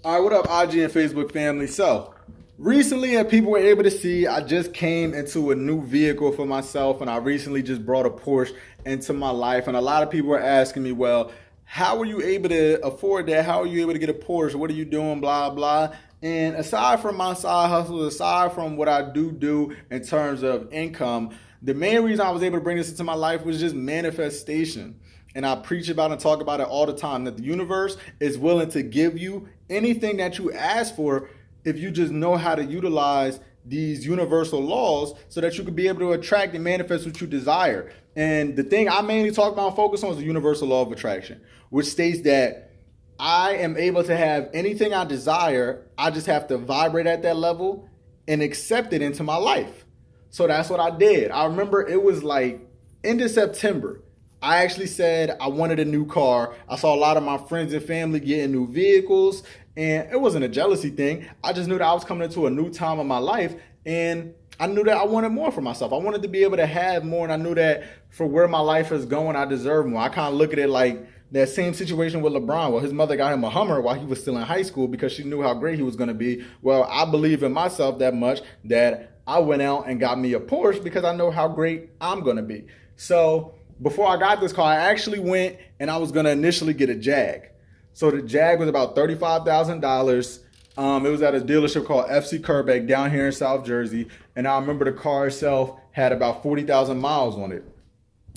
All right, what up, IG and Facebook family? So, recently, as people were able to see, I just came into a new vehicle for myself, and I recently just brought a Porsche into my life. And a lot of people were asking me, well, how were you able to afford that? How are you able to get a Porsche? What are you doing? Blah, blah. And aside from my side hustles, aside from what I do in terms of income, the main reason I was able to bring this into my life was just manifestation. And I preach about and talk about it all the time, that the universe is willing to give you anything that you ask for if you just know how to utilize these universal laws so that you can be able to attract and manifest what you desire. And the thing I mainly talk about and focus on is the universal law of attraction, which states that I am able to have anything I desire. I just have to vibrate at that level and accept it into my life. So that's what I did. I remember it was like end of September. I actually said I wanted a new car. I saw a lot of my friends and family getting new vehicles, and it wasn't a jealousy thing. I just knew that I was coming into a new time of my life, and I knew that I wanted more for myself. I wanted to be able to have more, and I knew that for where my life is going, I deserve more. I kind of look at it like that same situation with LeBron. Well, his mother got him a Hummer while he was still in high school because she knew how great he was going to be. Well, I believe in myself that much that I went out and got me a Porsche because I know how great I'm going to be. So before I got this car, I actually went and I was going to initially get a Jag. So the Jag was about $35,000. It was at a dealership called FC Kerbeck down here in South Jersey. And I remember the car itself had about 40,000 miles on it.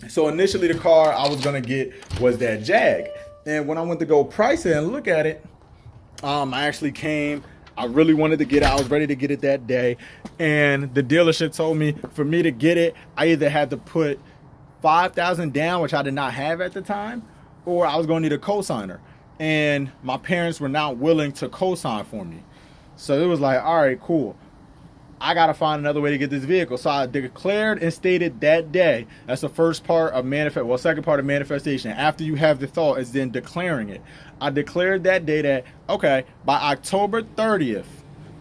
So initially the car I was going to get was that Jag. And when I went to go price it and look at it, I actually came. I really wanted to get it. I was ready to get it that day. And the dealership told me for me to get it, I either had to put $5,000 down, which I did not have at the time, or I was going to need a cosigner. And my parents were not willing to cosign for me. So it was like, all right, cool. I got to find another way to get this vehicle. So I declared and stated that day. That's the first part of second part of manifestation. After you have the thought is then declaring it. I declared that day that, okay, by October 30th,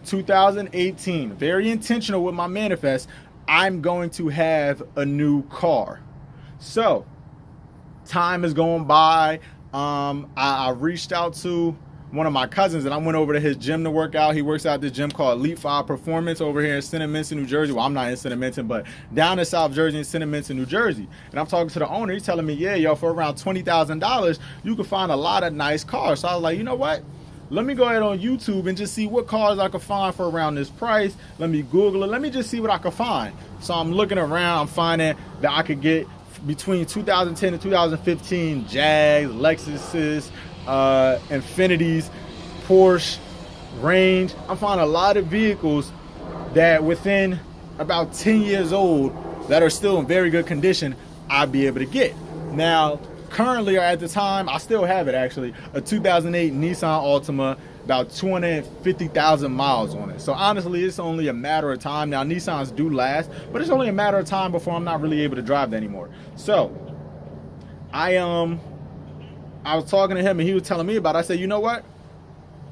2018, very intentional with my manifest, I'm going to have a new car. So time is going by. I reached out to one of my cousins and I went over to his gym to work out. He works out at this gym called Elite 5 Performance over here in Cinnaminson, New Jersey. Well, I'm not in Cinnaminson, but down in South Jersey in Cinnaminson, New Jersey. And I'm talking to the owner. He's telling me, yeah, yo, for around $20,000, you can find a lot of nice cars. So I was like, you know what? Let me go ahead on YouTube and just see what cars I can find for around this price. Let me Google it. Let me just see what I can find. So I'm looking around. I'm finding that I could get between 2010 and 2015 Jags, Lexuses, Infinities, Porsche, Range. I'm finding a lot of vehicles that within about 10 years old that are still in very good condition, I'd be able to get. Now, currently, or at the time, I still have it actually, a 2008 Nissan Altima, about 250,000 miles on it. So honestly, it's only a matter of time. Now, Nissans do last, but it's only a matter of time before I'm not really able to drive that anymore. So I was talking to him and he was telling me about it. I said, you know what?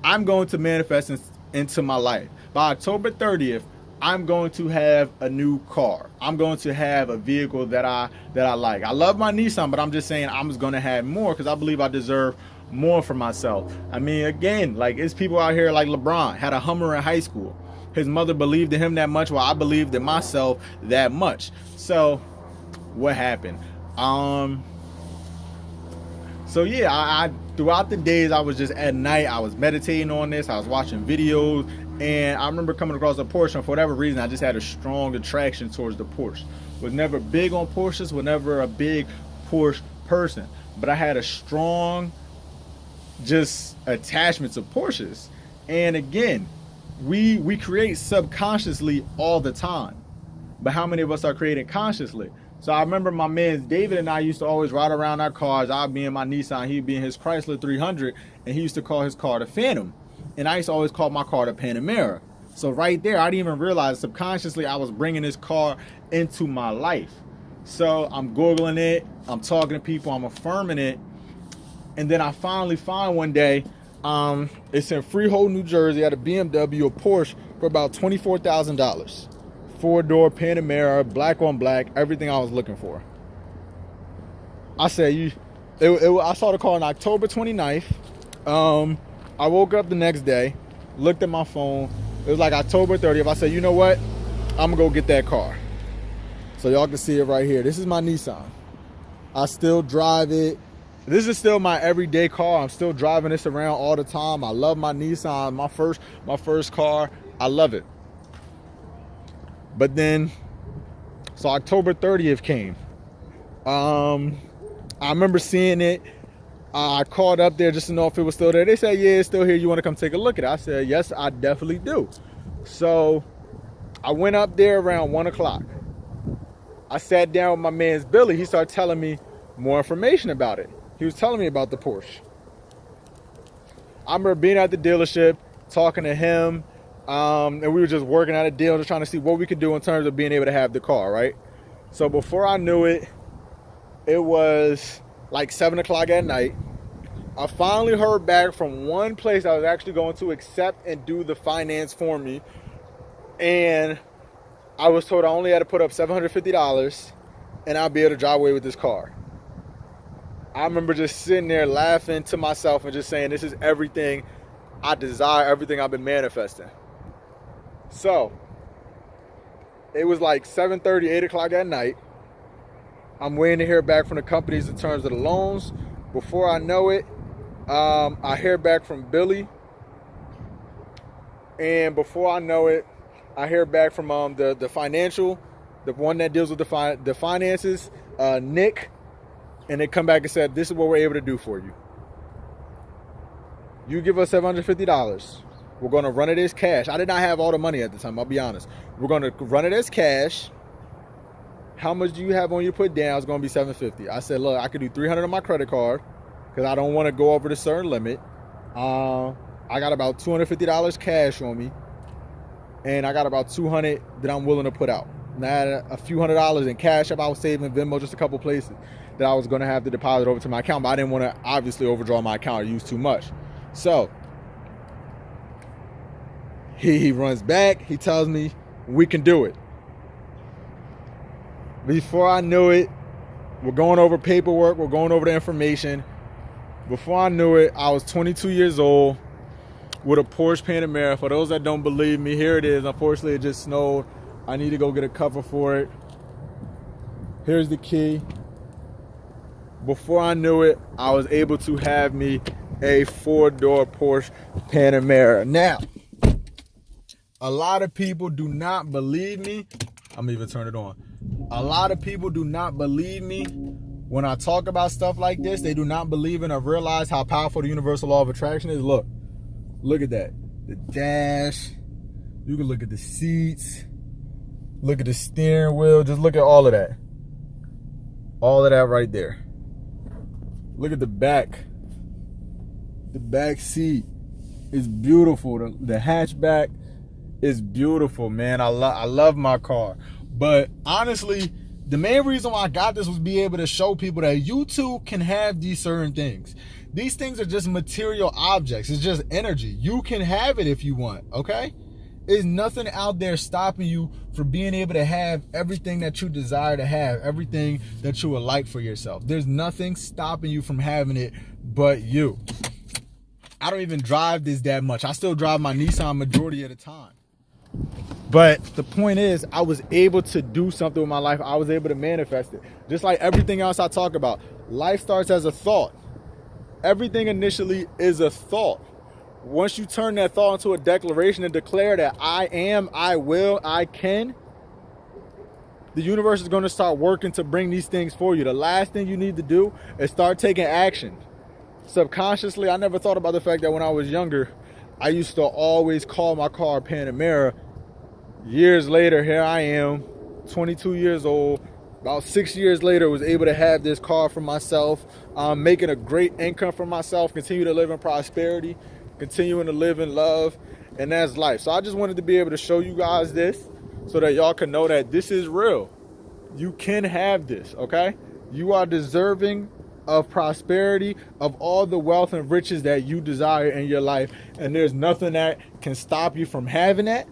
I'm going to manifest into my life. By October 30th, I'm going to have a new car. I'm going to have a vehicle that I like. I love my Nissan, but I'm just saying I'm just going to have more because I believe I deserve more for myself. I mean, again, like it's people out here like LeBron had a Hummer in high school. His mother believed in him that much, while I believed in myself that much. So what happened? So yeah, I throughout the days, I was just at night, I was meditating on this, I was watching videos, and I remember coming across a Porsche, and for whatever reason, I just had a strong attraction towards the Porsche. Was never big on Porsches, was never a big Porsche person, but I had a strong just attachment to Porsches. And again, we create subconsciously all the time, but how many of us are creating consciously? So I remember my man David and I used to always ride around our cars. I'd be in my Nissan, he'd be in his Chrysler 300, and he used to call his car the Phantom, and I used to always call my car the Panamera. So right there, I didn't even realize subconsciously I was bringing this car into my life. So I'm Googling it, I'm talking to people, I'm affirming it. And then I finally find one day, it's in Freehold, New Jersey, at a BMW, a Porsche for about $24,000. 4-door Panamera, black on black, everything I was looking for. I said, I saw the car on October 29th. I woke up the next day, looked at my phone. It was like October 30th. I said, you know what? I'm gonna go get that car. So y'all can see it right here. This is my Nissan. I still drive it. This is still my everyday car. I'm still driving this around all the time. I love my Nissan, my first car. I love it. But then, so October 30th came. I remember seeing it. I called up there just to know if it was still there. They said, yeah, it's still here. You want to come take a look at it? I said, yes, I definitely do. So I went up there around 1 o'clock. I sat down with my man's Billy. He started telling me more information about it. He was telling me about the Porsche. I remember being at the dealership, talking to him, and we were just working out a deal, just trying to see what we could do in terms of being able to have the car, right? So before I knew it, it was like 7 o'clock at night. I finally heard back from one place I was actually going to accept and do the finance for me. And I was told I only had to put up $750 and I'll be able to drive away with this car. I remember just sitting there laughing to myself and just saying, this is everything I desire, everything I've been manifesting. So it was like 7:30, 8 o'clock at night. I'm waiting to hear back from the companies in terms of the loans. Before I know it, I hear back from Billy. And before I know it, I hear back from the financial, the one that deals with the finances, Nick. And they come back and said, this is what we're able to do for you. You give us $750. We're going to run it as cash. I did not have all the money at the time, I'll be honest. We're going to run it as cash. How much do you have on your put down? It's going to be $750. I said, look, I could do $300 on my credit card because I don't want to go over the certain limit. I got about $250 cash on me, and I got about $200 that I'm willing to put out. And I had a few $100s in cash up. I was saving Venmo, just a couple places that I was going to have to deposit over to my account, but I didn't want to obviously overdraw my account or use too much. So he runs back. He tells me we can do it. Before I knew it, we're going over paperwork. We're going over the information. Before I knew it, I was 22 years old with a Porsche Panamera. For those that don't believe me, here it is. Unfortunately, it just snowed. I need to go get a cover for it. Here's the key. Before I knew it, I was able to have me a 4-door Porsche Panamera. Now, a lot of people do not believe me. I'm even turn it on. A lot of people do not believe me when I talk about stuff like this. They do not believe in or realize how powerful the universal law of attraction is. Look at that. The dash. You can look at the seats. Look at the steering wheel. Just look at all of that. All of that right there. Look at the back. The back seat is beautiful. The hatchback is beautiful, man. I love my car. But honestly, the main reason why I got this was be able to show people that you too can have these certain things. These things are just material objects. It's just energy. You can have it if you want, okay? There's nothing out there stopping you from being able to have everything that you desire to have, everything that you would like for yourself. There's nothing stopping you from having it but you. I don't even drive this that much. I still drive my Nissan majority of the time. But the point is, I was able to do something with my life. I was able to manifest it. Just like everything else I talk about. Life starts as a thought. Everything initially is a thought. Once you turn that thought into a declaration and declare that I am, I will, I can, the universe is going to start working to bring these things for you. The last thing you need to do is start taking action. Subconsciously, I never thought about the fact that when I was younger, I used to always call my car Panamera. Years later, here I am, 22 years old. About 6 years later, was able to have this car for myself, making a great income for myself, continue to live in prosperity, continuing to live in love, and that's life. So I just wanted to be able to show you guys this so that y'all can know that this is real. You can have this, okay? You are deserving of prosperity, of all the wealth and riches that you desire in your life, and there's nothing that can stop you from having that.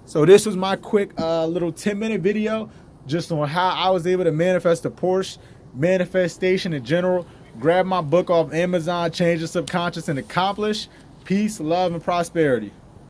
So this was my quick little 10-minute video just on how I was able to manifest the Porsche, manifestation in general. Grab my book off Amazon, Change Your Subconscious and Accomplish. Peace, love, and prosperity.